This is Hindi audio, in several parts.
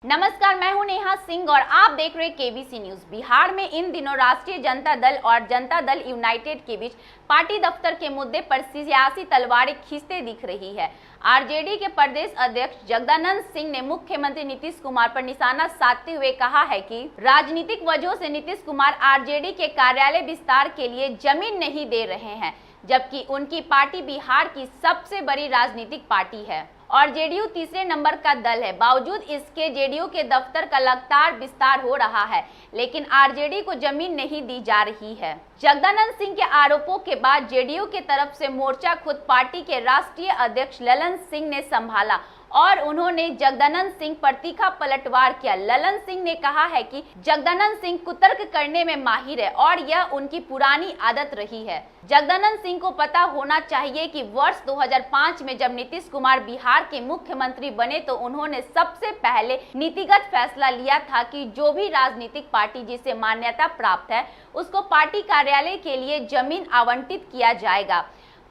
नमस्कार, मैं हूं नेहा सिंह और आप देख रहे केबीसी न्यूज। बिहार में इन दिनों राष्ट्रीय जनता दल और जनता दल यूनाइटेड के बीच पार्टी दफ्तर के मुद्दे पर सियासी तलवारें खींचते दिख रही है। आरजेडी के प्रदेश अध्यक्ष जगदानंद सिंह ने मुख्यमंत्री नीतीश कुमार पर निशाना साधते हुए कहा है कि राजनीतिक वजहों से नीतीश कुमार आरजेडी के कार्यालय विस्तार के लिए जमीन नहीं दे रहे हैं, जबकि उनकी पार्टी बिहार की सबसे बड़ी राजनीतिक पार्टी है और जेडीयू तीसरे नंबर का दल है। बावजूद इसके जेडीयू के दफ्तर का लगातार विस्तार हो रहा है, लेकिन आरजेडी को जमीन नहीं दी जा रही है। जगदानंद सिंह के आरोपों के बाद जेडीयू की तरफ से मोर्चा खुद पार्टी के राष्ट्रीय अध्यक्ष ललन सिंह ने संभाला और उन्होंने जगदानंद सिंह पर तीखा पलटवार किया। ललन सिंह ने कहा है कि जगदानंद सिंह कुतर्क करने में माहिर है और यह उनकी पुरानी आदत रही है। जगदानंद सिंह को पता होना चाहिए कि वर्ष 2005 में जब नीतीश कुमार बिहार के मुख्यमंत्री बने तो उन्होंने सबसे पहले नीतिगत फैसला लिया था कि जो भी राजनीतिक पार्टी जिसे मान्यता प्राप्त है उसको पार्टी कार्यालय के लिए जमीन आवंटित किया जाएगा।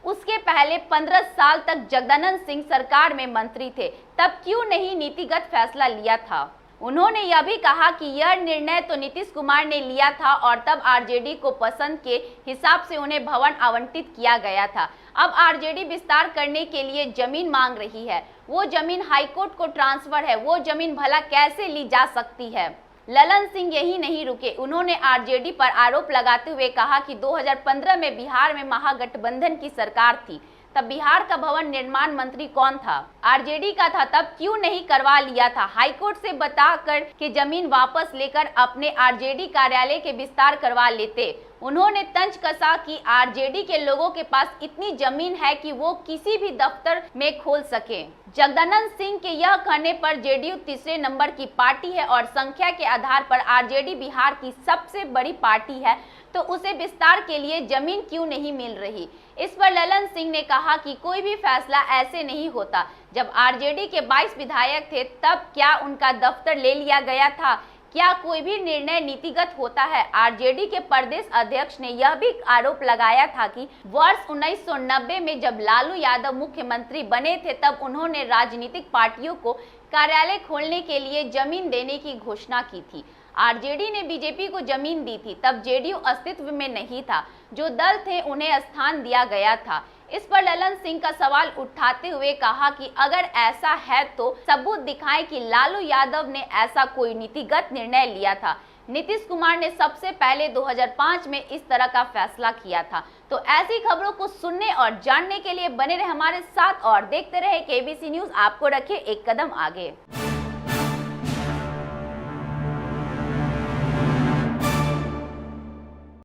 उसके पहले 15 साल तक जगदानंद सिंह सरकार में मंत्री थे, तब क्यों नहीं नीतिगत फैसला लिया था। उन्होंने यह भी कहा कि यह निर्णय तो नीतीश कुमार ने लिया था और तब आरजेडी को पसंद के हिसाब से उन्हें भवन आवंटित किया गया था। अब आरजेडी विस्तार करने के लिए जमीन मांग रही है, वो जमीन हाईकोर्ट को ट्रांसफर है, वो जमीन भला कैसे ली जा सकती है। ललन सिंह यही नहीं रुके, उन्होंने आरजेडी पर आरोप लगाते हुए कहा कि 2015 में बिहार में महागठबंधन की सरकार थी, तब बिहार का भवन निर्माण मंत्री कौन था? आरजेडी का था, तब क्यों नहीं करवा लिया था? हाईकोर्ट से बताकर कि जमीन वापस लेकर अपने आरजेडी कार्यालय के विस्तार करवा लेते। उन्होंने तंज कसा कि आरजेडी के लोगों के पास इतनी जमीन है कि वो किसी भी दफ्तर में खोल सके। जगदानंद सिंह के यह कहने पर जेडीयू तीसरे नंबर की पार्टी है और संख्या के आधार पर आरजेडी बिहार की सबसे बड़ी पार्टी है, तो उसे विस्तार के लिए जमीन क्यों नहीं मिल रही। इस पर ललन सिंह ने कहा कि कोई भी फैसला ऐसे नहीं होता। जब आरजेडी के 22 विधायक थे तब क्या उनका दफ्तर ले लिया गया था? क्या कोई भी निर्णय नीतिगत होता है? आरजेडी के प्रदेश अध्यक्ष ने यह भी आरोप लगाया था कि वर्ष 1990 में जब लालू यादव मुख्यमंत्री बने थे तब उन्होंने राजनीतिक पार्टियों को कार्यालय खोलने के लिए जमीन देने की घोषणा की थी। आरजेडी ने बीजेपी को जमीन दी थी, तब जेडीयू अस्तित्व में नहीं था, जो दल थे उन्हें स्थान दिया गया था। इस पर ललन सिंह का सवाल उठाते हुए कहा कि अगर ऐसा है तो सबूत दिखाएं कि लालू यादव ने ऐसा कोई नीतिगत निर्णय लिया था। नीतीश कुमार ने सबसे पहले 2005 में इस तरह का फैसला किया था। तो ऐसी खबरों को सुनने और जानने के लिए बने रहे हमारे साथ और देखते रहे केबीसी न्यूज, आपको रखे एक कदम आगे।